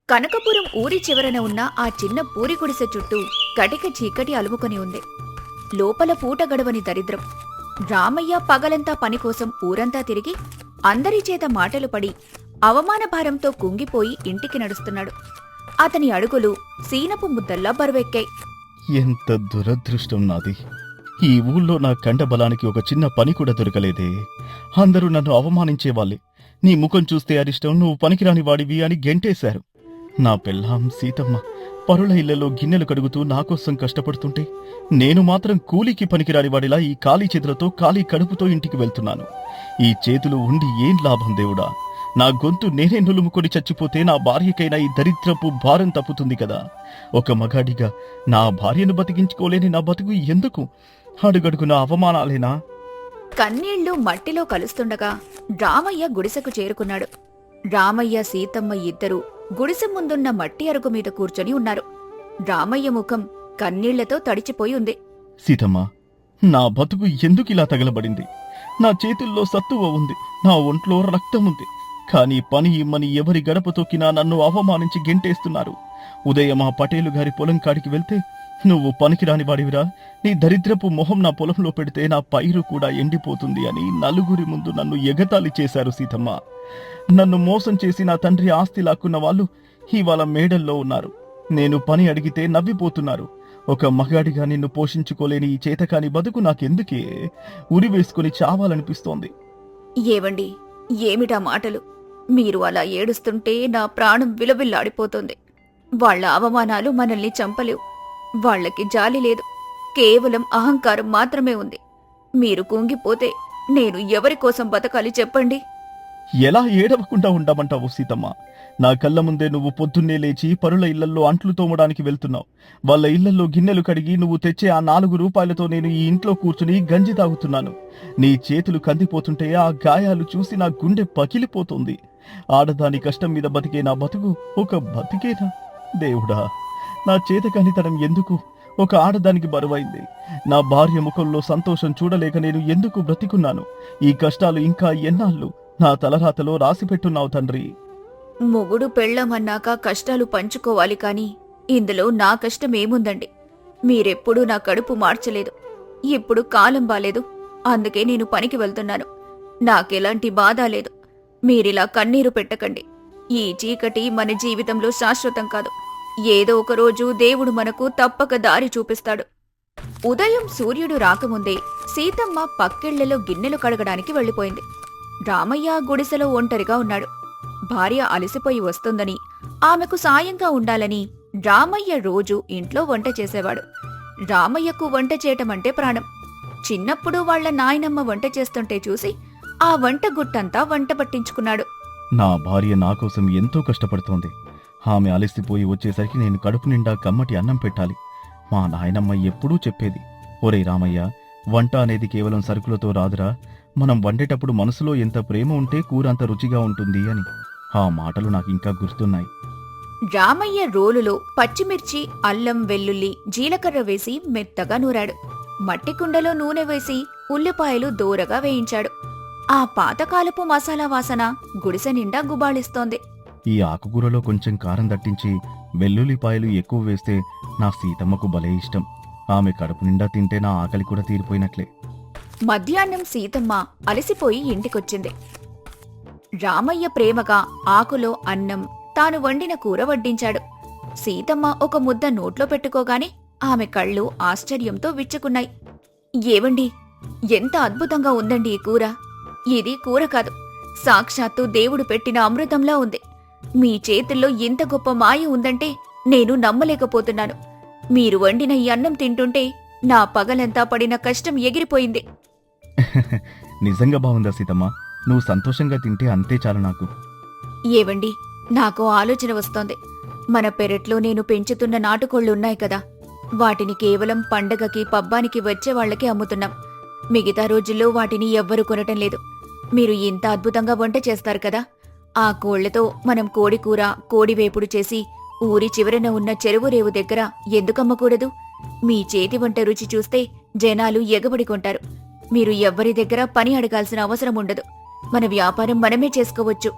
కనకపురం ఊరి చివరన ఉన్న ఆ చిన్న పూరి గుడిసె చుట్టూ కటిక చీకటి అలుముకొని ఉంది. లోపల పూట గడవని దరిద్రం. రామయ్య పగలంతా పనికోసం ఊరంతా తిరిగి అందరి చేత మాటలు పడి అవమాన భారంతో కుంగిపోయి ఇంటికి నడుస్తున్నాడు. అతని అడుగులు సీనపు ముద్దల్లా బరువెక్కాయి. ఎంత దురదృష్టం నాది. ఈ ఊళ్ళో నా కండబలానికి ఒక చిన్న పని కూడా దొరకలేదే. అందరూ నన్ను అవమానించేవాళ్ళే. నీ ముఖం చూస్తే అరిష్టం, నువ్వు పనికిరాని వాడివి అని గెంటేశారు. నా పెళ్ళాం సీతమ్మ పరుల ఇళ్లలో గిన్నెలు కడుగుతూ నాకోసం కష్టపడుతుంటే నేను మాత్రం కూలీకి పనికిరాని వాడిలా ఈ ఖాళీ చేతులతో ఖాళీ కడుపుతో ఇంటికి వెళ్తున్నాను. ఈ చేతులు ఉండి ఏం లాభం దేవుడా? నా గొంతు నేనే నులుముకొని చచ్చిపోతే నా భార్యకైనా ఈ దరిద్రపు భారం తప్పుతుంది కదా. ఒక మగాడిగా నా భార్యను బతికించుకోలేని నా బతుకు ఎందుకు? అడుగడుగున అవమానాలేనా? కన్నీళ్లు మట్టిలో కలుస్తుండగా రామయ్య గుడిసెకు చేరుకున్నాడు. రామయ్య సీతమ్మ ఇద్దరూ గుడిసె ముందున్న మట్టి అరుగు మీద కూర్చొని ఉన్నారు. రామయ్య ముఖం కన్నీళ్లతో తడిచిపోయి ఉంది. సీతమ్మ, నా బతుకు ఎందుకిలా తగలబడింది? నా చేతుల్లో సత్తువ ఉంది, నా ఒంట్లో రక్తం ఉంది. కానీ పని ఇమ్మని ఎవరి గడప తొక్కినా నన్ను అవమానించి గెంటేస్తున్నారు. ఉదయం ఆ పటేలు గారి పొలం కాడికి వెళ్తే, నువ్వు పనికిరాని వాడివిరా, నీ దరిద్రపు మొహం నా పొలంలో పెడితే నా పైరు కూడా ఎండిపోతుంది అని నలుగురి ముందు నన్ను ఎగతాళి చేశారు. సీతమ్మ, నన్ను మోసం చేసి నా తండ్రి ఆస్తి లాక్కున్న వాళ్ళు ఇవాళ మేడల్లో ఉన్నారు. నేను పని అడిగితే నవ్విపోతున్నారు. ఒక మగాడిగా నిన్ను పోషించుకోలేని ఈ చేతకాని బతుకు నాకెందుకే? ఉరి వేసుకుని చావాలనిపిస్తోంది. ఏవండి, ఏమిటా మాటలు? మీరు అలా ఏడుస్తుంటే నా ప్రాణం విలవిల్లాడిపోతుంది. వాళ్ల అవమానాలు మనల్ని చంపలేవు. వాళ్లకి జాలి లేదు, కేవలం అహంకారం మాత్రమే ఉంది. మీరు కుంగిపోతే నేను ఎవరికోసం బతకాలి చెప్పండి? ఎలా ఏడవకుండా ఉండమంటావు సీతమ్మ? నా కళ్ళ ముందే నువ్వు పొద్దున్నే లేచి పరుల ఇళ్లల్లో అంట్లు తోమడానికి వెళ్తున్నావు. వాళ్ళ ఇళ్లల్లో గిన్నెలు కడిగి నువ్వు తెచ్చే ఆ 4 రూపాయలతో నేను ఈ ఇంట్లో కూర్చుని గంజి తాగుతున్నాను. నీ చేతులు కందిపోతుంటే ఆ గాయాలు చూసి నా గుండె పగిలిపోతుంది. ఆడదాని కష్టం మీద బతికే నా బతుకు ఒక బతికేనా? దేవుడా, నా చేతకానితనం ఎందుకు ఒక ఆడదానికి బరువైంది? నా భార్య ముఖంలో సంతోషం చూడలేక నేను ఎందుకు బ్రతికున్నాను? ఈ కష్టాలు ఇంకా ఎన్నాళ్ళు నా తలరాతలో రాసిపెట్టున్నావు తండ్రి. మొగుడు పెళ్ళమన్నాక కష్టాలు పంచుకోవాలి కాని ఇందులో నా కష్టమేముందండి? మీరెప్పుడూ నా కడుపు మార్చలేదు. ఇప్పుడు కాలం బాలేదు, అందుకే నేను పనికి వెళ్తున్నాను. నాకెలాంటి బాధ లేదు. మీరిలా కన్నీరు పెట్టకండి. ఈ చీకటి మన జీవితంలో శాశ్వతం కాదు. ఏదో ఒకరోజు దేవుడు మనకు తప్పక దారి చూపిస్తాడు. ఉదయం సూర్యుడు రాకముందే సీతమ్మ పక్కిళ్లలో గిన్నెలు కడగడానికి వెళ్లిపోయింది. రామయ్య గుడిసెలో ఒంటరిగా ఉన్నాడు. భార్య అలసిపోయి వస్తుందని, ఆమెకు సాయంగా ఉండాలని రామయ్య రోజూ ఇంట్లో వంట చేసేవాడు. రామయ్యకు వంట చేయటమంటే ప్రాణం. చిన్నప్పుడు వాళ్ల నాయనమ్మ వంట చేస్తుంటే చూసి ఆ వంట గుట్టంతా వంట పట్టించుకున్నాడు. నా భార్య నా కోసం ఎంతో కష్టపడుతోంది. ఆమె అలసిపోయి వచ్చేసరికి నేను కడుపు నిండా కమ్మటి అన్నం పెట్టాలి. మా నాయనమ్మ ఎప్పుడూ చెప్పేది, ఒరే రామయ్య, వంట అనేది కేవలం సరుకులతో రాదురా. మనం వండేటప్పుడు మనసులో ఎంత ప్రేమ ఉంటే కూర అంత రుచిగా ఉంటుంది అని. ఆ మాటలు నాకింకా గుర్తున్నాయి. రామయ్య రోలులో పచ్చిమిర్చి, అల్లం, వెల్లుల్లి, జీలకర్ర వేసి మెత్తగా నూరాడు. మట్టి కుండలో నూనె వేసి ఉల్లిపాయలు దోరగా వేయించాడు. ఆ పాతకాలపు మసాలా వాసన గుడిసె నిండా గుబాళిస్తోంది. ఈ ఆకుకూరలో కొంచెం కారం దట్టించి వెల్లుల్లిపాయలు ఎక్కువ వేస్తే నా సీతమ్మకు భలే ఇష్టం. ఆమె కడుపు నిండా తింటే నా ఆకలి కూడా తీరిపోయినట్లే. మధ్యాహ్నం సీతమ్మ అలసిపోయి ఇంటికొచ్చింది. రామయ్య ప్రేమగా ఆకులో అన్నం, తాను వండిన కూర వడ్డించాడు. సీతమ్మ ఒక ముద్ద నోట్లో పెట్టుకోగానే ఆమె కళ్ళు ఆశ్చర్యంతో విచ్చుకున్నాయి. ఏవండి, ఎంత అద్భుతంగా ఉందండి ఈ కూర! ఇది కూర కాదు, సాక్షాత్తు దేవుడు పెట్టిన అమృతంలా ఉంది. మీ చేతుల్లో ఇంత గొప్ప మాయ ఉందంటే నేను నమ్మలేకపోతున్నాను. మీరు వండిన ఈ అన్నం తింటుంటే నా పగలంతా పడిన కష్టం ఎగిరిపోయింది. నిజంగా బాగుందా సీతమ్మ? నువ్వు సంతోషంగా తింటే అంతే చాలు నాకు. ఏవండి, నాకు ఆలోచన వస్తోంది. మన పెరట్లో నేను పెంచుతున్న నాటుకోళ్లున్నాయి కదా, వాటిని కేవలం పండగకి పబ్బానికి వచ్చేవాళ్లకి అమ్ముతున్నాం. మిగతా రోజుల్లో వాటిని ఎవ్వరూ కొనటం లేదు. మీరు ఇంత అద్భుతంగా వంట చేస్తారు కదా, ఆ కోళ్లతో మనం కోడికూర, కోడివేపుడు చేసి ఊరి చివరన ఉన్న చెరువు రేవు దగ్గర ఎందుకమ్మకూడదు? మీ చేతి వంట రుచి చూస్తే జనాలు ఎగబడి కొంటారు. మీరు ఎవ్వరి దగ్గర పని అడగాల్సిన అవసరం ఉండదు. మన వ్యాపారం మనమే చేసుకోవచ్చు.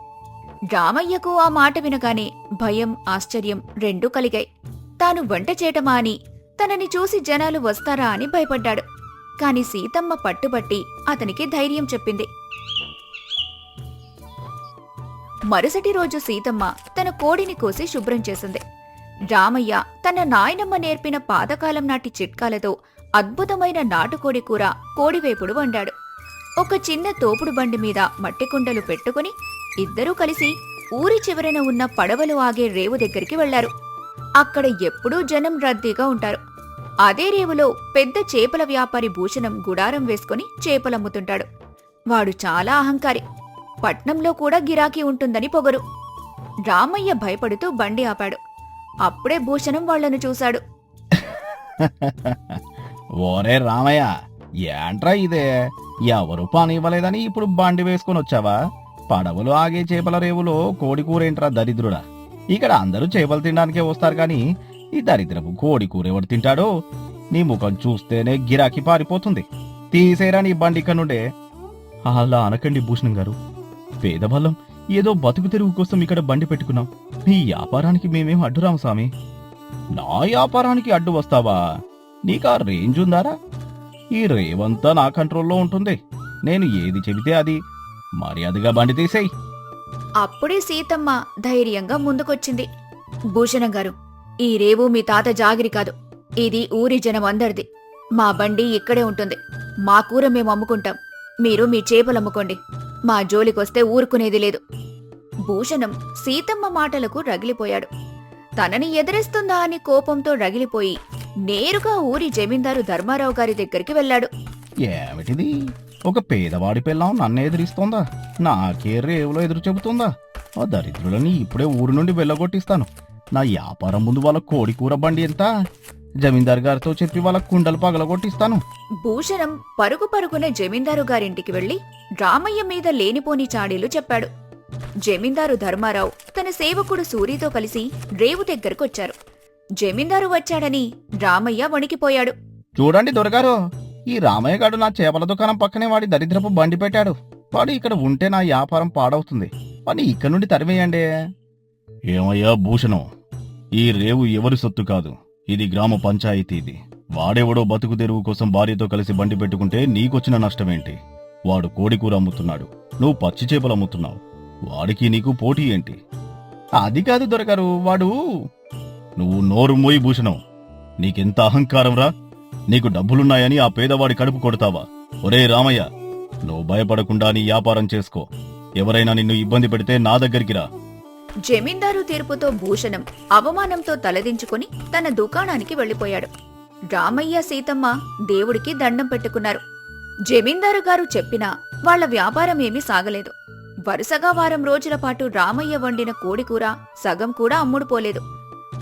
రామయ్యకు ఆ మాట వినగానే భయం, ఆశ్చర్యం రెండూ కలిగాయి. తాను వంట చేయటమా అని, తనని చూసి జనాలు వస్తారా అని భయపడ్డాడు. కాని సీతమ్మ పట్టుబట్టి అతనికి ధైర్యం చెప్పింది. మరుసటి రోజు సీతమ్మ తన కోడిని కోసి శుభ్రం చేసింది. రామయ్య తన నాయనమ్మ నేర్పిన పాతకాలం నాటి చిట్కాలతో అద్భుతమైన నాటుకోడి కూర, కోడివేపుడు వండాడు. ఒక చిన్న తోపుడు బండి మీద మట్టి కుండలు పెట్టుకుని ఇద్దరూ కలిసి ఊరి చివరన ఉన్న పడవలు ఆగే రేవు దగ్గరికి వెళ్లారు. అక్కడ ఎప్పుడూ జనం రద్దీగా ఉంటారు. అదే రేవులో పెద్ద చేపల వ్యాపారి భూషణం గుడారం వేసుకుని చేపలమ్ముతుంటాడు. వాడు చాలా అహంకారి. పట్నంలో కూడా గిరాకీ ఉంటుందని పొగరు. రామయ్య భయపడుతూ బండి ఆపాడు. అప్పుడే భూషణం వాళ్లను చూశాడు. ఓరే రామయ్య, ఏంట్రా ఇదే? ఎవరు పని ఇవ్వలేదని ఇప్పుడు బండి వేసుకొని వచ్చావా? పడవలు ఆగే చేపల రేవులో కోడి కూరేంట్రా దరిద్రుడా? ఇక్కడ అందరూ చేపలు తినడానికే వస్తారు కానీ ఈ దరిద్రపు కోడి కూర ఎవడు తింటాడో? నీ ముఖం చూస్తేనే గిరాకీ పారిపోతుంది. తీసేరా నీ బండి ఇక్కడ నుండే. అలా అనకండి భూషణం గారు. పేదవాళ్ళం, ఏదో బతుకు తెరువు కోసం ఇక్కడ బండి పెట్టుకున్నాం. మీ వ్యాపారానికి మేమేం అడ్డురాము స్వామి. నా వ్యాపారానికి అడ్డు వస్తావా? నీకా రేంజ్ ఉందారా? ఈ రేవంతా నా కంట్రోల్లో ఉంటుంది. నేను ఏది చెబితే అది. మర్యాదగా బండి తీసేయ్. అప్పుడే సీతమ్మ ధైర్యంగా ముందుకొచ్చింది. భూషణం గారు, ఈ రేవు మీ తాత జాగిరి కాదు. ఇది ఊరి జనం అందరిది. మా బండి ఇక్కడే ఉంటుంది. మా కూర మేము అమ్ముకుంటాం. మీరు మీ చేపలమ్ముకోండి. మా జోలికొస్తే ఊరుకునేది లేదు. భూషణం సీతమ్మ మాటలకు రగిలిపోయాడు. తనని ఎదిరిస్తుందా అని కోపంతో రగిలిపోయి నేరుగా ఊరి జమీందారు ధర్మారావు గారి దగ్గరికి వెళ్లాడు. ఏమిటిది? ఒక పేదవాడి పిల్లం నన్ను ఎదిరిస్తోందా? నాకే రేవులో ఎదురు చెబుతుందా? ఆ దరిద్రులని ఇప్పుడే ఊరి నుండి వెళ్ళగొట్టిస్తాను. నా వ్యాపారం ముందు వాళ్ళ కోడి కూర బండి ఎంత? జమీందారు గారితో చెప్పి వాళ్ళ కుండలు పగలగొట్టిస్తాను. భూషణం పరుగు పరుగున జమీందారు గారింటికి వెళ్లి రామయ్య మీద లేనిపోని చాడీలు చెప్పాడు. జమీందారు ధర్మారావు తన సేవకుడు సూరితో కలిసి రేవు దగ్గరకొచ్చారు. జమీందారు వచ్చాడని రామయ్య వణికిపోయాడు. చూడండి దొరగారు, ఈ రామయ్య గారు నా చేపల దుకాణం పక్కనే వాడి దరిద్రపు బండి పెట్టాడు. వాడు ఇక్కడ ఉంటే నా వ్యాపారం పాడవుతుంది. వాడిని ఇక్కడ నుండి తరివేయండి. ఏమయ్యా భూషణం, ఈ రేవు ఎవరి సొత్తు కాదు. ఇది గ్రామ పంచాయతీది. వాడెవడో బతుకు తెరువు కోసం భార్యతో కలిసి బండి పెట్టుకుంటే నీకొచ్చిన నష్టమేంటి? వాడు కోడికూర అమ్ముతున్నాడు, నువ్వు పచ్చి చేపలు అమ్ముతున్నావు. వాడికి నీకు పోటీ ఏంటి? అది కాదు దొరగారు, వాడు... నువ్వు నోరు మోయి భూషణం. నీకెంత అహంకారం రా? నీకు డబ్బులున్నాయని ఆ పేదవాడి కడుపు కొడతావా? ఒరే రామయ్య, నువ్వు భయపడకుండా నీ వ్యాపారం చేసుకో. ఎవరైనా నిన్ను ఇబ్బంది పెడితే నా దగ్గరికి రా. జమీందారు తీర్పుతో భూషణం అవమానంతో తలదించుకుని తన దుకాణానికి వెళ్లిపోయాడు. రామయ్య, సీతమ్మ దేవుడికి దండం పెట్టుకున్నారు. జమీందారు గారు చెప్పినా వాళ్ల వ్యాపారమేమీ సాగలేదు. వరుసగా వారం రోజుల పాటు రామయ్య వండిన కోడికూర సగం కూడా అమ్ముడుపోలేదు.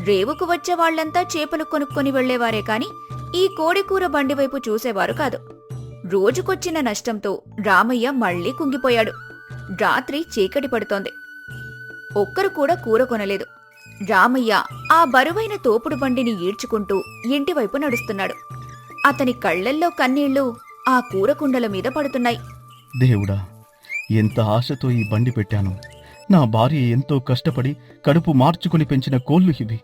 రేవుకు వచ్చే వాళ్లంతా చేపలు కొనుక్కొని వెళ్లేవారే కాని ఈ కోడికూర బండివైపు చూసేవారు కాదు. రోజుకొచ్చిన నష్టంతో రామయ్య మళ్లీ కుంగిపోయాడు. రాత్రి చీకటి పడుతోంది. ఒక్కరు కూడా కూర కొనలేదు. రామయ్య ఆ బరువైన తోపుడు బండిని ఈడ్చుకుంటూ ఇంటివైపు నడుస్తున్నాడు. అతని కళ్లల్లో కన్నీళ్లు ఆ కూరకుండల మీద పడుతున్నాయి. దేవుడా, ఎంత ఆశతో ఈ బండి పెట్టాను. నా భార్య ఎంతో కష్టపడి కడుపు మార్చుకుని పెంచిన కోళ్లు ఇవి.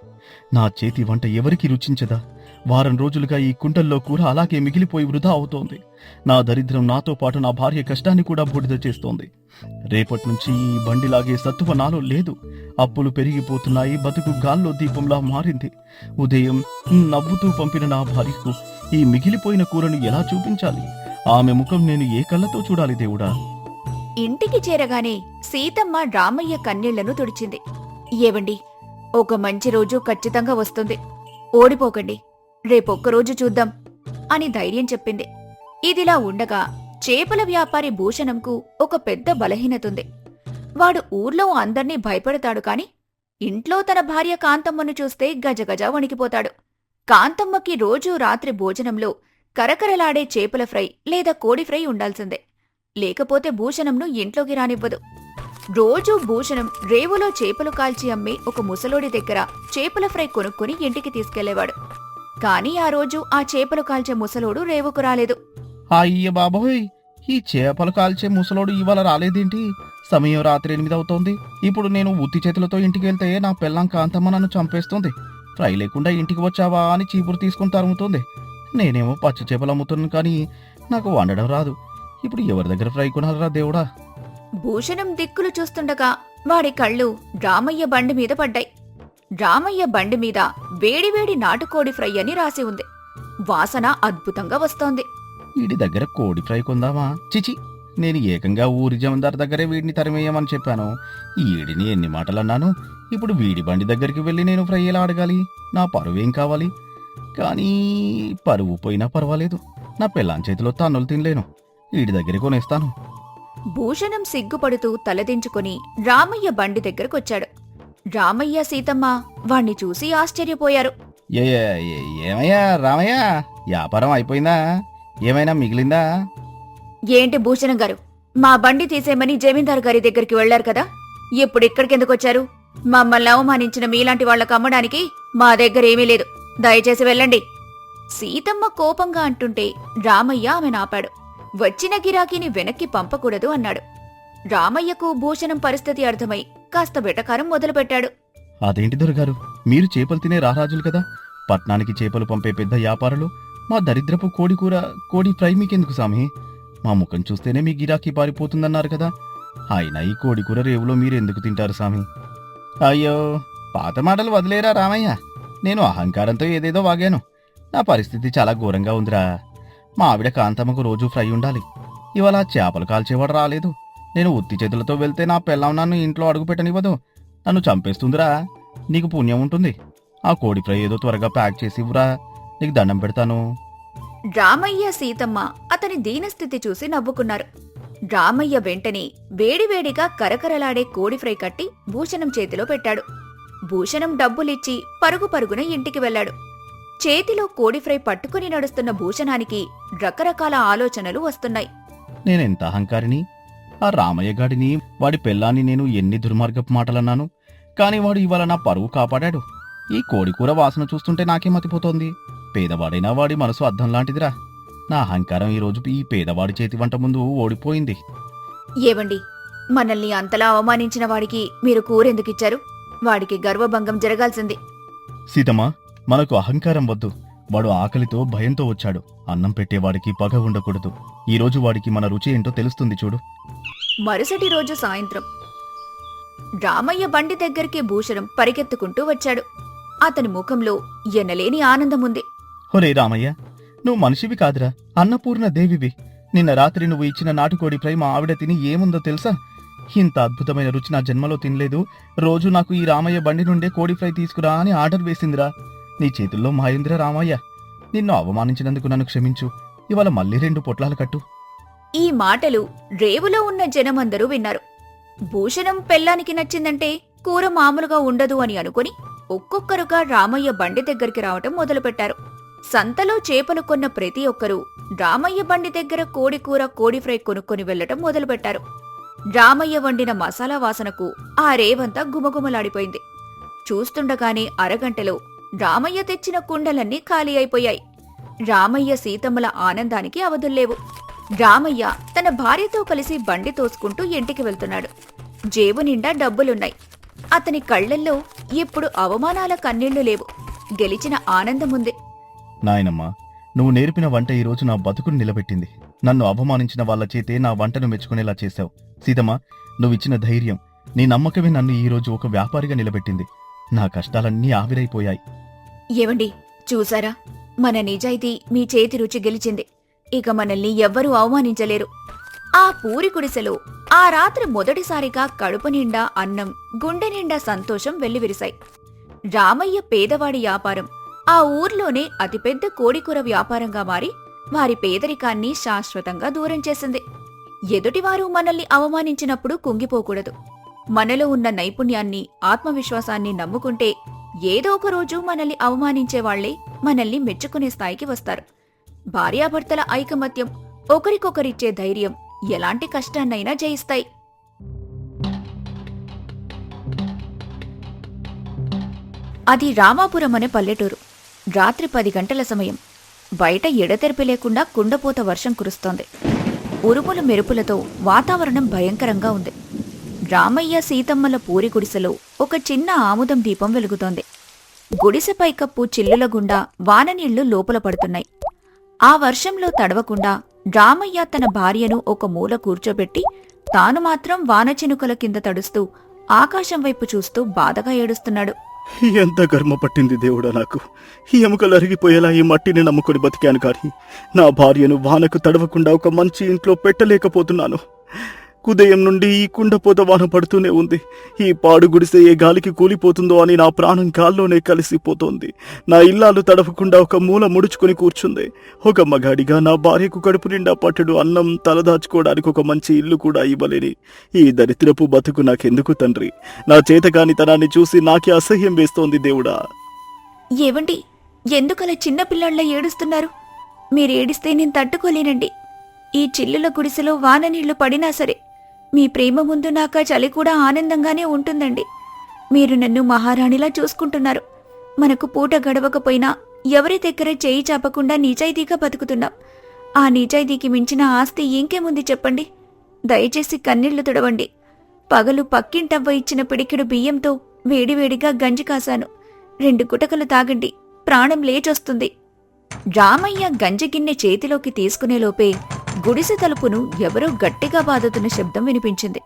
నా చేతి వంట ఎవరికి రుచించదా? వారం రోజులుగా ఈ కుండల్లో కూర అలాగే మిగిలిపోయి వృధా అవుతోంది. నా దరిద్రం నాతో పాటు నా భార్య కష్టాన్ని కూడా బూడిద చేస్తోంది. రేపటి నుంచి ఈ బండిలాగే సత్తువ నాలో లేదు. అప్పులు పెరిగిపోతున్నాయి. బతుకు గాల్లో దీపంలా మారింది. ఉదయం నవ్వుతూ పంపిన నా భార్యకు ఈ మిగిలిపోయిన కూరను ఎలా చూపించాలి? ఆమె ముఖం నేను ఏ కళ్ళతో చూడాలి దేవుడా? ఇంటికి చేరగానే సీతమ్మ రామయ్య కన్నీళ్లను తుడిచింది. ఏవండి, ఒక మంచి రోజు ఖచ్చితంగా వస్తుంది. ఓడిపోకండి. రేపొక్కరోజు చూద్దాం అని ధైర్యం చెప్పింది. ఇదిలా ఉండగా చేపల వ్యాపారి భూషణంకు ఒక పెద్ద బలహీనతుంది. వాడు ఊర్లో అందర్నీ భయపడతాడు కాని ఇంట్లో తన భార్య కాంతమ్మను చూస్తే గజగజ వణికిపోతాడు. కాంతమ్మకి రోజూ రాత్రి భోజనంలో కరకరలాడే చేపల ఫ్రై లేదా కోడి ఫ్రై ఉండాల్సిందే. లేకపోతే భూషణంను ఇంట్లోకి రానివ్వదు. రోజూ భూషణం రేవులో చేపలు కాల్చి అమ్మే ఒక ముసలోడి దగ్గర చేపల ఫ్రై కొనుక్కొని ఇంటికి తీసుకెళ్లేవాడు. కాని ఆ రోజు ఆ చేపలు కాల్చే ముసలోడు రేవుకు రాలేదు. అయ్య బాబోయ్, ఈ చేపలు కాల్చే ముసలోడు ఇవాళ రాలేదేంటి? సమయం రాత్రి 8 అవుతోంది. ఇప్పుడు నేను ఉత్తి చేతులతో ఇంటికి వెళ్తే నా పెళ్ళాం కాంతమ్మ నన్ను చంపేస్తుంది. ఫ్రై లేకుండా ఇంటికి వచ్చావా అని చీపురు తీసుకుని తరుముతుంది. నేనేమో పచ్చి చేపలు అమ్ముతున్నాను, కానీ నాకు వండడం రాదు. ఇప్పుడు ఎవరి దగ్గర ఫ్రై కొనాలరా దేవుడా? భూషణం దిక్కులు చూస్తుండగా వాడి కళ్ళు రామయ్య బండి మీద పడ్డాయి. రామయ్య బండి మీద వేడివేడి నాటుకోడి ఫ్రై అని రాసి ఉంది. వాసన అద్భుతంగా వస్తోంది. వీడి దగ్గర కోడి ఫ్రై కొందామా? చిచి, నేను ఏకంగా ఊరి జమీందార్ దగ్గరే వీడిని తరిమేయమని చెప్పాను. ఈడిని ఎన్ని మాటలన్నాను. ఇప్పుడు వీడి బండి దగ్గరికి వెళ్ళి నేను ఫ్రై ఎలా అడగాలి? నా పరువేం కావాలి? కానీ పరువు పోయినా పర్వాలేదు, నా పెళ్ళాం చేతిలో తన్నులు తినలేను. వీడి దగ్గర కొనేస్తాను. భూషణం సిగ్గుపడుతూ తలదించుకుని రామయ్య బండి దగ్గరకొచ్చాడు. రామయ్య సీతమ్మ వాణ్ణి చూసి ఆశ్చర్యపోయారు. ఏమయ్యా రామయ్య, వ్యాపారం అయిపోయిందా? ఏమైనా మిగిలిందా? ఏంటి భూషణం గారు, మా బండి తీసేయమని జమీందారు గారి దగ్గరికి వెళ్లారు కదా, ఇప్పుడు ఇక్కడికెందుకొచ్చారు? మమ్మల్ని అవమానించిన మీలాంటి వాళ్లకు అమ్మడానికి మా దగ్గరేమీ లేదు, దయచేసి వెళ్ళండి. సీతమ్మ కోపంగా అంటుంటే రామయ్య ఆమెనాపాడు. వచ్చిన గిరాకీని వెనక్కి పంపకూడదు అన్నాడు. రామయ్యకు భూషణం పరిస్థితి అర్థమై కాస్త వెటకారం మొదలుపెట్టాడు. అదేంటి దొరగారు, మీరు చేపలు తినే రారాజులు కదా, పట్నానికి చేపలు పంపే పెద్ద వ్యాపారులు. మా దరిద్రపు కోడి కూర, కోడి ఫ్రై మీకెందుకు సామి? మా ముఖం చూస్తేనే మీ గిరాకీ పారిపోతుందన్నారు కదా. అయినా ఈ కోడి కూర రేవులో మీరెందుకు తింటారు సామి? అయ్యో, పాత మాటలు వదిలేరా రామయ్య. నేను అహంకారంతో ఏదేదో వాగాను. నా పరిస్థితి చాలా ఘోరంగా ఉందిరా. మా ఆవిడ కాంతమ్మకు రోజూ ఫ్రై ఉండాలి. ఇవాళ చేపలు కాల్చేవాడు రాలేదు. నేను ఉత్తి చేతులతో వెళ్తే నా పెళ్ళాం నన్ను ఇంట్లో అడుగు పెట్టనివ్వదు, నన్ను చంపేస్తుందిరా. నీకు పుణ్యం ఉంటుంది. ఆ కోడి ఫ్రై ఏదో త్వరగా ప్యాక్ చేసి ఇవ్వరా, నీకు దండం పెడతాను. రామయ్య సీతమ్మ అతని దీనస్థితి చూసి నవ్వుకున్నారు. రామయ్య వెంటనే వేడివేడిగా కరకరలాడే కోడి ఫ్రై కట్టి భూషణం చేతిలో పెట్టాడు. భూషణం డబ్బులిచ్చి పరుగు పరుగున ఇంటికి వెళ్లాడు. చేతిలో కోడి ఫ్రై పట్టుకుని నడుస్తున్న భూషణానికి రకరకాల ఆలోచనలు వస్తున్నాయి. నేనెంత అహంకారిని! ఆ రామయ్య గాడిని, వాడి పెళ్ళాన్ని నేను ఎన్ని దుర్మార్గపు మాటలన్నాను, కాని వాడు ఇవాళ నా పరువు కాపాడాడు. ఈ కోడికూర వాసన చూస్తుంటే నాకే మతిపోతోంది. పేదవాడైనా వాడి మనసు అద్దం లాంటిదిరా. నా అహంకారం ఈరోజు ఈ పేదవాడి చేతి వంట ముందు ఓడిపోయింది. ఏవండి, మనల్ని అంతలా అవమానించిన వాడికి మీరు కూరెందుకిచ్చారు? వాడికి గర్వభంగం జరగాల్సింది. సీతమ్మా, మనకు అహంకారం వద్దు. వాడు ఆకలితో భయంతో వచ్చాడు. అన్నం పెట్టేవాడికి పగ ఉండకూడదు. ఈరోజు వాడికి మన రుచి ఏంటో తెలుస్తుంది చూడు. మరుసటి రోజు సాయంత్రం రామయ్య బండి దగ్గరికి భూషణం పరిగెత్తుకుంటూ వచ్చాడు. అతని ముఖంలో ఎనలేని ఆనందముంది. ఒరే రామయ్య, నువ్వు మనిషివి కాదురా, అన్నపూర్ణ దేవివి. నిన్న రాత్రి నువ్వు ఇచ్చిన నాటుకోడి ఫ్రై మా ఆవిడ తిని ఏముందో తెలుసా? ఇంత అద్భుతమైన రుచి నా జన్మలో తినలేదు. రోజు నాకు ఈ రామయ్య బండి నుండే కోడి ఫ్రై తీసుకురా అని ఆర్డర్ వేసిందిరా. నీ చేతుల్లో మాయిందిరా రామయ్య. నిన్ను అవమానించినందుకు నన్ను క్షమించు. ఇవాళ మళ్ళీ 2 పొట్లాలు కట్టు. ఈ మాటలు రేవులో ఉన్న జనమందరూ విన్నారు. భూషణం పెళ్ళానికి నచ్చిందంటే కూర మామూలుగా ఉండదు అని అనుకుని ఒక్కొక్కరుగా రామయ్య బండి దగ్గరికి రావటం మొదలుపెట్టారు. సంతలో చేపలు కొన్న ప్రతి ఒక్కరూ రామయ్య బండి దగ్గర కోడి కూర, కోడి ఫ్రై కొనుక్కొని వెళ్లటం మొదలుపెట్టారు. రామయ్య వండిన మసాలా వాసనకు ఆ రేవంతా గుమగుమలాడిపోయింది. చూస్తుండగానే అరగంటలో రామయ్య తెచ్చిన కుండలన్నీ ఖాళీ అయిపోయాయి. రామయ్య సీతమ్మల ఆనందానికి అవధుల్లేవు. రామయ్య తన భార్యతో కలిసి బండి తోసుకుంటూ ఇంటికి వెళ్తున్నాడు. జేబు నిండా డబ్బులున్నాయి. అతని కళ్లల్లో ఇప్పుడు అవమానాల కన్నీళ్లు లేవు, గెలిచిన ఆనందముంది. నాయనమ్మా, నువ్వు నేర్పిన వంట ఈరోజు నా బతుకుని నిలబెట్టింది. నన్ను అవమానించిన వాళ్ల చేతే నా వంటను మెచ్చుకునేలా చేశావు. సీతమ్మ, నువ్విచ్చిన ధైర్యం, నీ నమ్మకమే నన్ను ఈరోజు ఒక వ్యాపారిగా నిలబెట్టింది. నా కష్టాలన్నీ ఆవిరైపోయాయి. ఏవండి, చూసారా, మన నిజాయితీ మీ చేతి రుచి గెలిచింది. ఇక మనల్ని ఎవ్వరూ అవమానించలేరు. ఆ పూరి గుడిసెలో ఆ రాత్రి మొదటిసారిగా కడుపు నిండా అన్నం, గుండె నిండా సంతోషం వెల్లివిరిశాయి. రామయ్య పేదవాడి వ్యాపారం ఆ ఊర్లోనే అతిపెద్ద కోడికూర వ్యాపారంగా మారి వారి పేదరికాన్ని శాశ్వతంగా దూరం చేసింది. ఎదుటివారు మనల్ని అవమానించినప్పుడు కుంగిపోకూడదు. మనలో ఉన్న నైపుణ్యాన్ని, ఆత్మవిశ్వాసాన్ని నమ్ముకుంటే ఏదో ఒక రోజు మనల్ని అవమానించేవాళ్లే మనల్ని మెచ్చుకునే స్థాయికి వస్తారు. భార్యాభర్తల ఐకమత్యం, ఒకరికొకరిచ్చే ధైర్యం ఎలాంటి కష్టాన్నైనా జయిస్తాయి. అది రామాపురం అనే పల్లెటూరు. రాత్రి 10 గంటల సమయం. బయట ఎడతెరిపి లేకుండా కుండపోత వర్షం కురుస్తోంది. ఉరుములు మెరుపులతో వాతావరణం భయంకరంగా ఉంది. రామయ్య సీతమ్మల పూరి గుడిసెలో ఒక చిన్న ఆముదం దీపం వెలుగుతోంది. గుడిసె పైకప్పు చిల్లుల గుండా వాననీళ్లు లోపల పడుతున్నాయి. ఆ వర్షంలో తడవకుండా రామయ్య తన భార్యను ఒక మూల కూర్చోబెట్టి తాను మాత్రం వానచినుకల కింద తడుస్తూ ఆకాశం వైపు చూస్తూ బాధగా ఏడుస్తున్నాడు. ఎంత కర్మ పట్టింది దేవుడా నాకు. ఈ ఎముకలు అరిగిపోయేలా ఈ మట్టిని నమ్ముకొని బతికాను కానీ నా భార్యను వానకు తడవకుండా ఒక మంచి ఇంట్లో పెట్టలేకపోతున్నాను. ఉదయం నుండి ఈ కుండపోత వాన పడుతూనే ఉంది. ఈ పాడు గుడిసె ఏ గాలికి కూలిపోతుందో అని నా ప్రాణం గాల్లోనే కలిసిపోతోంది. నా ఇల్లాలు తడవకుండా ఒక మూల ముడుచుకుని కూర్చుంది. ఒక మగాడిగా నా భార్యకు కడుపు నిండా పట్టెడు అన్నం, తలదాచుకోవడానికి ఒక మంచి ఇల్లు కూడా ఇవ్వలేని ఈ దరిద్రపు బతుకు నాకెందుకు తండ్రి? నా చేతకానితనాన్ని చూసి నాకే అసహ్యం వేస్తోంది దేవుడా. ఏవండి, ఎందుకలా చిన్నపిల్లాళ్ళ ఏడుస్తున్నారు? మీరేడిస్తే నేను తట్టుకోలేనండి. ఈ చిల్లుల గుడిసెలో వాననీళ్లు పడినా సరే మీ ప్రేమ ముందు నాకా చలి కూడా ఆనందంగానే ఉంటుందండి. మీరు నన్ను మహారాణిలా చూసుకుంటున్నారు. మనకు పూట గడవకపోయినా ఎవరి దగ్గర చేయి చాపకుండా నిజాయితీగా బతుకుతున్నాం. ఆ నిజాయితీకి మించిన ఆస్తి ఇంకేముంది చెప్పండి? దయచేసి కన్నీళ్లు తుడవండి. పగలు పక్కింటవ్వ ఇచ్చిన పిడికెడు బియ్యంతో వేడివేడిగా గంజి కాశాను. 2 గుటకలు తాగండి, ప్రాణం లేచొస్తుంది. రామయ్య గంజిగిన్నె చేతిలోకి తీసుకునేలోపే గుడిసె తలుపును ఎవరో గట్టిగా బాదుతున్న శబ్దం వినిపించింది.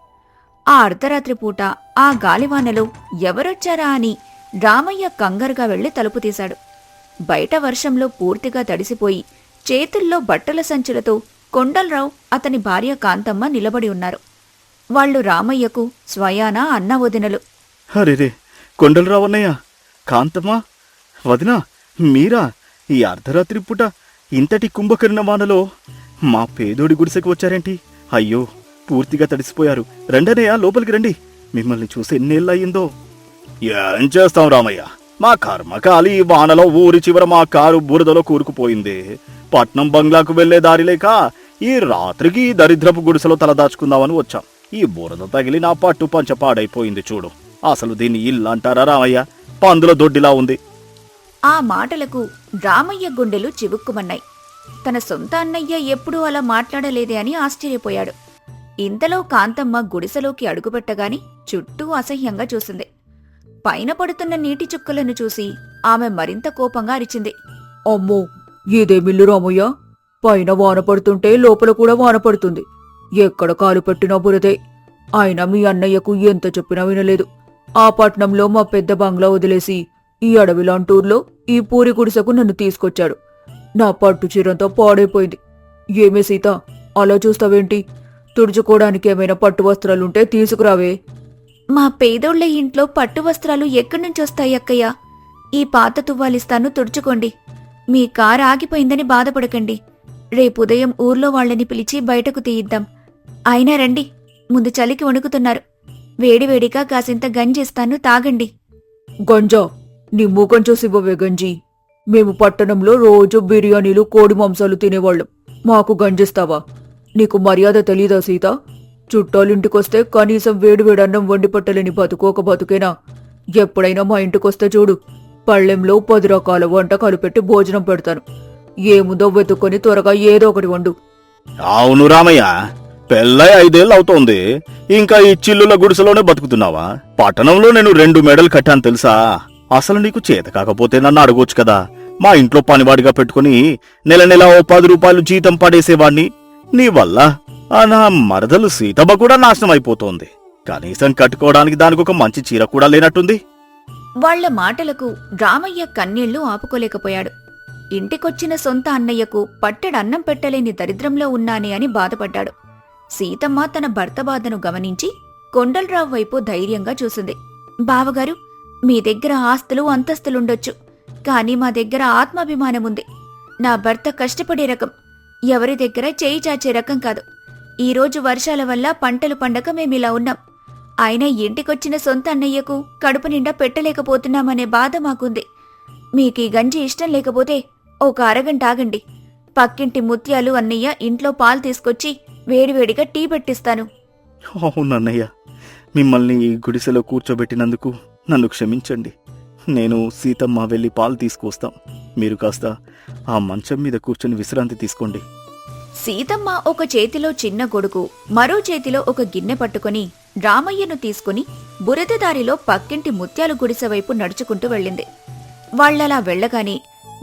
ఆ అర్ధరాత్రి పూట ఆ గాలివానలో ఎవరొచ్చారా అని రామయ్య కంగారుగా వెళ్లి తలుపు తీశాడు. బయట వర్షంలో పూర్తిగా తడిసిపోయి చేతుల్లో బట్టల సంచులతో కొండలరావు, అతని భార్య కాంతమ్మ నిలబడి ఉన్నారు. వాళ్లు రామయ్యకు స్వయానా అన్న వదినలు. అరేరే, కొండలరావన్నయ్య, కాంతమ్మ, వదినా, మీరా ఈ అర్ధరాత్రి పూట ఇంతటి కుంభకర్ణ వానలో మా పేదోడి గుడిసెకు వచ్చారేంటి? అయ్యో, పూర్తిగా తడిసిపోయారు. రండనయ్య, లోపలికి రండి. మిమ్మల్ని చూసి ఎన్నేళ్ళయిందో. ఏం చేస్తాం రామయ్య, మా కర్మకాలి ఈ వానలో ఊరి చివర మా కారు బురదలో కూరుకుపోయింది. పట్నం బంగ్లాకు వెళ్లే దారి లేక ఈ రాత్రికి ఈ దరిద్రపు గుడిసెలో తలదాచుకుందామని వచ్చాం. ఈ బురద తగిలి నా పట్టు పంచ పాడైపోయింది చూడు. అసలు దీన్ని ఇల్లు అంటారా రామయ్య? పందుల దొడ్డిలా ఉంది. ఆ మాటలకు రామయ్య గుండెలు చివుక్కుమన్నాయి. తన సొంత అన్నయ్య ఎప్పుడూ అలా మాట్లాడలేదే అని ఆశ్చర్యపోయాడు. ఇంతలో కాంతమ్మ గుడిసెలోకి అడుగుపెట్టగాని చుట్టూ అసహ్యంగా చూసింది. పైన పడుతున్న నీటి చుక్కలను చూసి ఆమె మరింత కోపంగా అరిచింది. అమ్మో, ఇదేమిల్లు రామయ్య! పైన వాన పడుతుంటే లోపల కూడా వాన పడుతుంది. ఎక్కడ కాలు పెట్టినా బురదే. అయినా మీ అన్నయ్యకు ఎంత చెప్పినా వినలేదు. ఆ పట్నంలో మా పెద్ద బంగ్లా వదిలేసి ఈ అడవిలాంటూర్లో ఈ పూరి గుడిసెకు నన్ను తీసుకొచ్చాడు. నా పట్టు చీరంతా పాడైపోయింది. ఏమే సీత, అలా చూస్తావేంటి? తుడుచుకోవడానికి ఏమైనా పట్టు వస్త్రాలుంటే తీసుకురావే. మా పేదోళ్ల ఇంట్లో పట్టు వస్త్రాలు ఎక్కడ్నుంచొస్తాయి అక్కయ్య? ఈ పాత తువ్వాలిస్తాను, తుడుచుకోండి. మీ కారు ఆగిపోయిందని బాధపడకండి. రేపుదయం ఊర్లో వాళ్లని పిలిచి బయటకు తీయిద్దాం. అయినా రండి, ముందు చలికి వణుకుతున్నారు. వేడివేడిగా కాసింత గంజిస్తాను, తాగండి. గంజా, నీ మూకం చూసివ్వవే గంజి. మేము పట్టణంలో రోజు బిర్యానీలు, కోడి మాంసాలు తినేవాళ్ళం. మాకు గంజిస్తావా? నీకు మర్యాద తెలీదా సీత? చుట్టాలింటికొస్తే కనీసం వేడివేడి అన్నం వండి పట్టలేని బతుకోక బతుకేనా? ఎప్పుడైనా మా ఇంటికొస్తే చూడు, పళ్ళెంలో 10 రకాల వంటకాలు పెట్టి భోజనం పెడతాను. ఏముందో వెతుక్కొని త్వరగా ఏదో ఒకటి వండు. అవును రామయ్య, పెళ్ళై 5 ఏళ్ళు అవుతోంది. ఇంకా ఈ చిల్లుల గుడిసెలోనే బతుకుతున్నావా? పట్టణంలో నేను 2 మెడలు కట్టాను తెలుసా? అసలు నీకు చేత కాకపోతే నన్ను అడగొచ్చు కదా. మా ఇంట్లో పనివాడిగా పెట్టుకుని నెల నెల ఓ 10 రూపాయలు జీతం పడేసేవాణ్ణి. నీ వల్ల నా మరదలు సీతమ్మ కూడా నాశనం అయిపోతోంది. కనీసం కట్టుకోవడానికి దానికి ఒక మంచి చీర కూడా లేనట్టుంది. వాళ్ల మాటలకు రామయ్య కన్నీళ్లు ఆపుకోలేకపోయాడు. ఇంటికొచ్చిన సొంత అన్నయ్యకు పట్టెడన్నం పెట్టలేని దరిద్రంలో ఉన్నానే అని బాధపడ్డాడు. సీతమ్మ తన భర్త బాధను గమనించి కొండలరావు వైపు ధైర్యంగా చూసింది. బావగారు, మీ దగ్గర ఆస్తులు అంతస్తులుండొచ్చు, కాని మా దగ్గర ఆత్మాభిమానముంది. నా భర్త కష్టపడే రకం, ఎవరి దగ్గర చేయి చాచే రకం కాదు. ఈరోజు వర్షాల వల్ల పంటలు పండక మేమిలా ఉన్నాం. అయినా ఇంటికొచ్చిన సొంత అన్నయ్యకు కడుపు నిండా పెట్టలేకపోతున్నామనే బాధ మాకుంది. మీకీ గంజి ఇష్టం లేకపోతే ఒక అరగంట ఆగండి. పక్కింటి ముత్యాలు అన్నయ్య ఇంట్లో పాలు తీసుకొచ్చి వేడివేడిగా టీ పెట్టిస్తాను. అవునన్నయ్య, మిమ్మల్ని ఈ గుడిసెలో కూర్చోబెట్టినందుకు నన్ను క్షమించండి. నేను సీతమ్మ వెళ్ళి పాలు తీసుకొస్తాం. మీరు కాస్త ఆ మంచం మీద కూర్చొని విశ్రాంతి తీసుకోండి. సీతమ్మ ఒక చేతిలో చిన్న గొడుగు, మరో చేతిలో ఒక గిన్నె పట్టుకుని రామయ్యను తీసుకుని బురదదారిలో పక్కింటి ముత్యాలు గుడిసె వైపు నడుచుకుంటూ వెళ్ళింది. వాళ్లలా వెళ్లగానే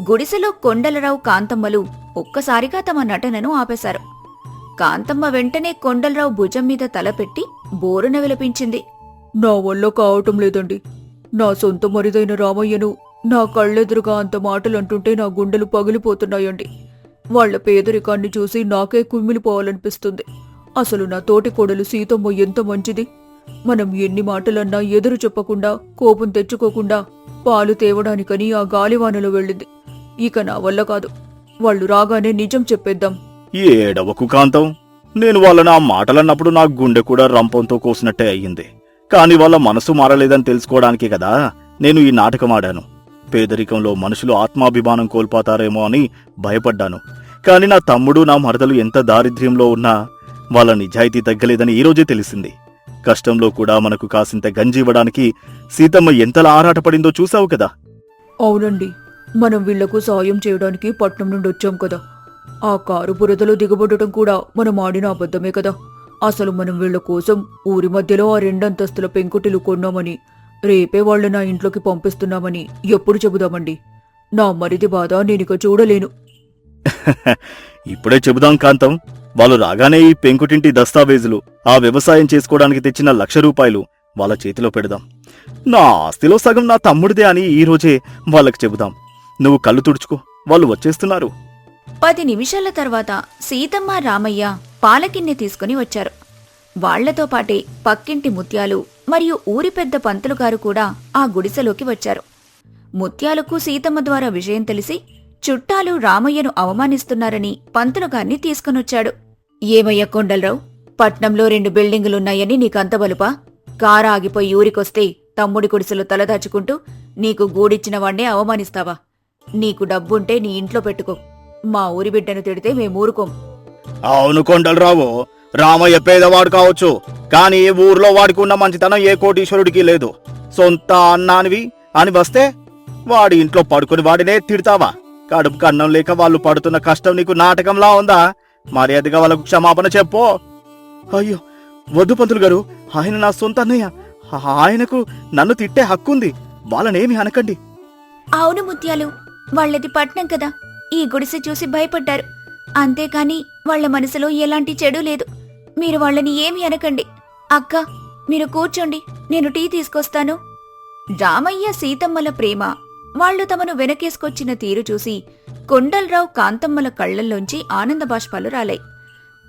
గుడిసెలో కొండలరావు, కాంతమ్మలు ఒక్కసారిగా తమ నటనను ఆపేశారు. కాంతమ్మ వెంటనే కొండలరావు భుజం మీద తలపెట్టి బోరున విలపించింది. నా వల్ల కావటం లేదండి. నా సొంత మరిదైన రామయ్యను నా కళ్ళెదురుగా అంత మాటలు అంటుంటే నా గుండెలు పగిలిపోతున్నాయండి. వాళ్ల పేదరికాన్ని చూసి నాకే కుమిలిపోవాలనిపిస్తుంది. అసలు నా తోటి కోడలు సీతమ్మ ఎంత మంచిది. మనం ఎన్ని మాటలన్నా ఎదురు చెప్పకుండా, కోపం తెచ్చుకోకుండా పాలు తేవడానికని ఆ గాలివానలో వెళ్ళింది. ఇక నా వల్ల కాదు. వాళ్ళు రాగానే నిజం చెప్పేద్దాం. ఏడవకు కాంతం, నేను వాళ్ళని ఆ మాటలన్నప్పుడు నా గుండె కూడా రంపంతో కోసినట్టే అయ్యింది. కాని వాళ్ళ మనసు మారలేదని తెలుసుకోవడానికే కదా నేను ఈ నాటకం ఆడాను. పేదరికంలో మనుషులు ఆత్మాభిమానం కోల్పోతారేమో అని భయపడ్డాను. కాని నా తమ్ముడు, నా మరదలు ఎంత దారిద్ర్యంలో ఉన్నా వాళ్ళ నిజాయితీ తగ్గలేదని ఈరోజే తెలిసింది. కష్టంలో కూడా మనకు కాసింత గంజి ఇవ్వడానికి సీతమ్మ ఎంతలా ఆరాటపడిందో చూశావు కదా. అవునండి, మనం వీళ్లకు సాయం చేయడానికి పట్నం నుండి వచ్చాం కదా. ఆ కారు బురదలో దిగబడటం కూడా మనం ఆడిన అబద్ధమే కదా. అసలు మనం వీళ్ల కోసం ఊరి మధ్యలో ఆ 2 అంతస్తుల పెంకుటిలు కొన్నామని, రేపే వాళ్ళు నా ఇంట్లోకి పంపిస్తున్నామని ఎప్పుడు చెబుదామండి? నా మరిది బాధ నేనిక చూడలేను. ఇప్పుడే చెబుదాం కాంతం. వాళ్ళు రాగానే ఈ పెంకుటింటి దస్తావేజులు, ఆ వ్యవసాయం చేసుకోవడానికి తెచ్చిన 1,00,000 రూపాయలు వాళ్ళ చేతిలో పెడదాం. నా ఆస్తిలో సగం నా తమ్ముడిదే అని ఈరోజే వాళ్ళకి చెబుదాం. నువ్వు కళ్ళు తుడుచుకో, వాళ్ళు వచ్చేస్తున్నారు. 10 నిమిషాల తర్వాత సీతమ్మ, రామయ్య పాలకిన్నె తీసుకుని వచ్చారు. వాళ్లతో పాటే పక్కింటి ముత్యాలు మరియు ఊరి పెద్ద పంతులుగారు కూడా ఆ గుడిసెలోకి వచ్చారు. ముత్యాలకు సీతమ్మ ద్వారా విషయం తెలిసి చుట్టాలు రామయ్యను అవమానిస్తున్నారని పంతులుగారిని తీసుకునొచ్చాడు. ఏమయ్య కొండలరావు, పట్నంలో 2 బిల్డింగులున్నాయని నీకంత బలుపా? కారు ఆగిపోయి ఊరికొస్తే తమ్ముడి గుడిసెలో తలదాచుకుంటూ నీకు గూడిచ్చిన వాణ్ణే అవమానిస్తావా? నీకు డబ్బుంటే నీ ఇంట్లో పెట్టుకో. మా ఊరి బిడ్డను తిడితే మేమూరుకోం. అవును కొండలరావు, రామయ్య పేదవాడు కావచ్చు, కాని ఊర్లో వాడికి ఉన్న మంచితనం ఏ కోటీశ్వరుడికి లేదు. సొంత అన్నానివి అని వస్తే వాడి ఇంట్లో పడుకుని వాడినే తిడతావా? కడుపు కన్నం లేక వాళ్ళు పడుతున్న కష్టం నీకు నాటకంలా ఉందా? మర్యాదగా వాళ్ళకు క్షమాపణ చెప్పు. అయ్యో వద్దు పంతులు గారు, ఆయన నా సొంత అన్నయ్య. ఆయనకు నన్ను తిట్టే హక్కుంది. వాళ్ళనేమి అనకండి. అవును ముత్యాలు, వాళ్లది పట్నం కదా, ఈ గుడిసె చూసి భయపడ్డారు. అంతేకాని వాళ్ల మనసులో ఎలాంటి చెడు లేదు. మీరు వాళ్ళని ఏమి అనకండి. అక్క, మీరు కూర్చోండి, నేను టీ తీసుకొస్తాను. రామయ్య, సీతమ్మల ప్రేమ, వాళ్లు తమను వెనకేసుకొచ్చిన తీరు చూసి కొండలరావు, కాంతమ్మల కళ్లల్లోంచి ఆనంద బాష్పాలు రాలాయి.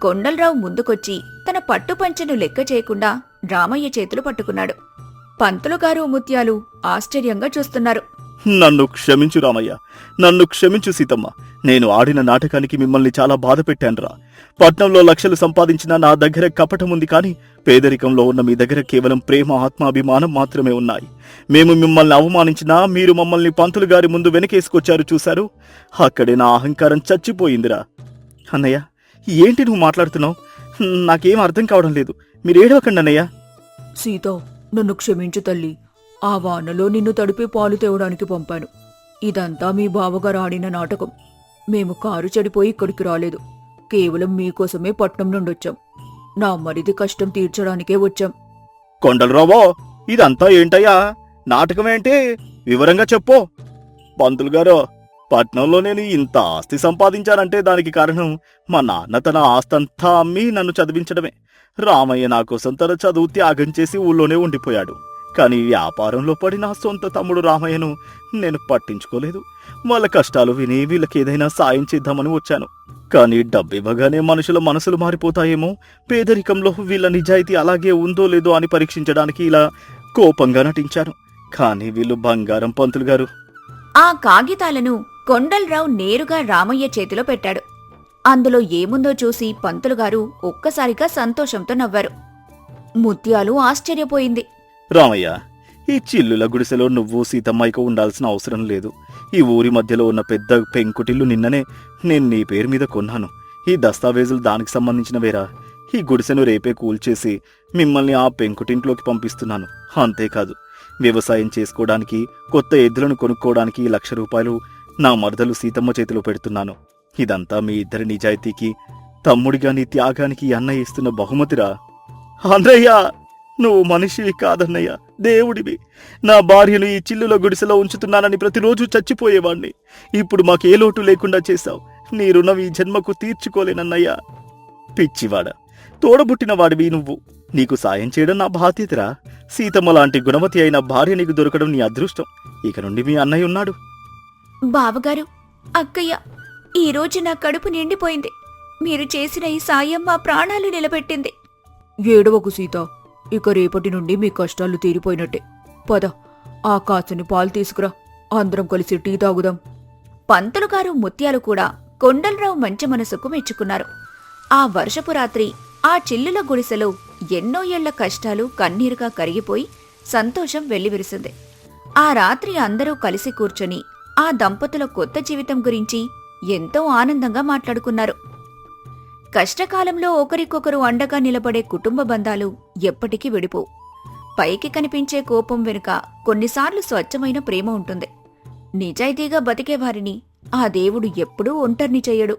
కొండలరావు ముందుకొచ్చి తన పట్టుపంచెను లెక్క చేయకుండా రామయ్య చేతులు పట్టుకున్నాడు. పంతులుగారు, ముత్యాలు ఆశ్చర్యంగా చూస్తున్నారు. నన్ను క్షమించు రామయ్య, నన్ను క్షమించు సీతమ్మ. నేను ఆడిన నాటకానికి మిమ్మల్ని చాలా బాధ పెట్టానురా. పట్నంలో 1,00,000 సంపాదించినా నా దగ్గర కపటముంది, కాని పేదరికంలో ఉన్న మీ దగ్గర కేవలం ప్రేమ, ఆత్మాభిమానం మాత్రమే ఉన్నాయి. మేము మిమ్మల్ని అవమానించినా మీరు మమ్మల్ని పంతులు గారి ముందు వెనకేసుకొచ్చారు చూశారు. అక్కడే నా అహంకారం చచ్చిపోయిందిరా. అన్నయ్య, ఏంటి నువ్వు మాట్లాడుతున్నావు? నాకేం అర్థం కావడం లేదు. మీరేడవకండి అన్నయ్య. సీత, నన్ను క్షమించు తల్లి. ఆ వానలో నిన్ను తడిపి పాలు తేవడానికి పంపాను. ఇదంతా మీ బావగారు ఆడిన నాటకం. మేము కారు చెడిపోయి ఇక్కడికి రాలేదు. కేవలం మీకోసమే పట్నం నుండొచ్చాం. నా మరిది కష్టం తీర్చడానికే వచ్చాం. కొండలరావో, ఇదంతా ఏంటయ్యా? నాటకమేంటి? వివరంగా చెప్పు. పంతులు గారు, పట్నంలో నేను ఇంత ఆస్తి సంపాదించానంటే దానికి కారణం మా నాన్న తన ఆస్తంతా అమ్మి నన్ను చదివించడమే. రామయ్య నా కోసం తన చదువు త్యాగం చేసి ఊళ్ళోనే ఉండిపోయాడు. కానీ వ్యాపారంలో పడి నా సొంత తమ్ముడు రామయ్యను నేను పట్టించుకోలేదు. వాళ్ళ కష్టాలు విని వీళ్ళకేదైనా సాయం చేద్దామని వచ్చాను. కానీ డబ్బివ్వగానే మనుషుల మనసులు మారిపోతాయేమో, పేదరికంలో వీళ్ళ నిజాయితీ అలాగే ఉందో లేదో అని పరీక్షించడానికి ఇలా కోపంగా నటించాను. కానీ వీళ్ళు బంగారం పంతులు గారు. ఆ కాగితాలను కొండలరావు నేరుగా రామయ్య చేతిలో పెట్టాడు. అందులో ఏముందో చూసి పంతులుగారు ఒక్కసారిగా సంతోషంతో నవ్వారు. ముత్యాలు ఆశ్చర్యపోయింది. రామయ్య, ఈ చిల్లుల గుడిసెలో నువ్వు సీతమ్మాయికి ఉండాల్సిన అవసరం లేదు. ఈ ఊరి మధ్యలో ఉన్న పెద్ద పెంకుటిల్లు నిన్ననే నేను నీ పేరు మీద కొన్నాను. ఈ దస్తావేజులు దానికి సంబంధించినవేరా. ఈ గుడిసెను రేపే కూల్చేసి మిమ్మల్ని ఆ పెంకుటింట్లోకి పంపిస్తున్నాను. అంతేకాదు, వ్యవసాయం చేసుకోవడానికి, కొత్త ఎద్దులను కొనుక్కోవడానికి 1,00,000 రూపాయలు నా మరదలు సీతమ్మ చేతిలో పెడుతున్నాను. ఇదంతా మీ ఇద్దరి నిజాయితీకి, తమ్ముడిగా నీ త్యాగానికి ఈ అన్నయ్య ఇస్తున్న బహుమతిరా. అన్నయ్య, నువ్వు మనిషివి కాదన్నయ్య, దేవుడివి. నా భార్యను ఈ చిల్లుల గుడిసెలో ఉంచుతున్నానని ప్రతిరోజు చచ్చిపోయేవాణ్ణి. ఇప్పుడు మాకే లోటు లేకుండా చేశావు. నీ రుణం ఈ జన్మకు తీర్చుకోలేనన్నయ్యా. పిచ్చివాడ, తోడబుట్టిన వాడివి నువ్వు. నీకు సాయం చేయడం నా బాధ్యతరా. సీతమ్మ లాంటి గుణవతి అయిన భార్య నీకు దొరకడం నీ అదృష్టం. ఇక నుండి మీ అన్నయ్య ఉన్నాడు. బావగారు, అక్కయ్య, ఈరోజు నా కడుపు నిండిపోయింది. మీరు చేసిన ఈ సాయం మా ప్రాణాలు నిలబెట్టింది. ఏడవకు సీత, ఇక రేపటి నుండి మీ కష్టాలు తీరిపోయినట్టే. పద, ఆ కాసుని పాలు తీసుకురా, అందరం కలిసి టీ తాగుదాం. పంతులుగారు ముత్యాలు కూడా కొండలరావు మంచి మనసుకు మెచ్చుకున్నారు. ఆ వర్షపు రాత్రి ఆ చిల్లుల గుడిసెలో ఎన్నో ఏళ్ల కష్టాలు కన్నీరుగా కరిగిపోయి సంతోషం వెల్లివిరిసింది. ఆ రాత్రి అందరూ కలిసి కూర్చొని ఆ దంపతుల కొత్త జీవితం గురించి ఎంతో ఆనందంగా మాట్లాడుకున్నారు. కష్టకాలంలో ఒకరికొకరు అండగా నిలబడే కుటుంబ బంధాలు ఎప్పటికీ విడిపోవు. పైకి కనిపించే కోపం వెనుక కొన్నిసార్లు స్వచ్ఛమైన ప్రేమ ఉంటుంది. నిజాయితీగా బతికేవారిని ఆ దేవుడు ఎప్పుడూ ఒంటరిని చెయ్యడు.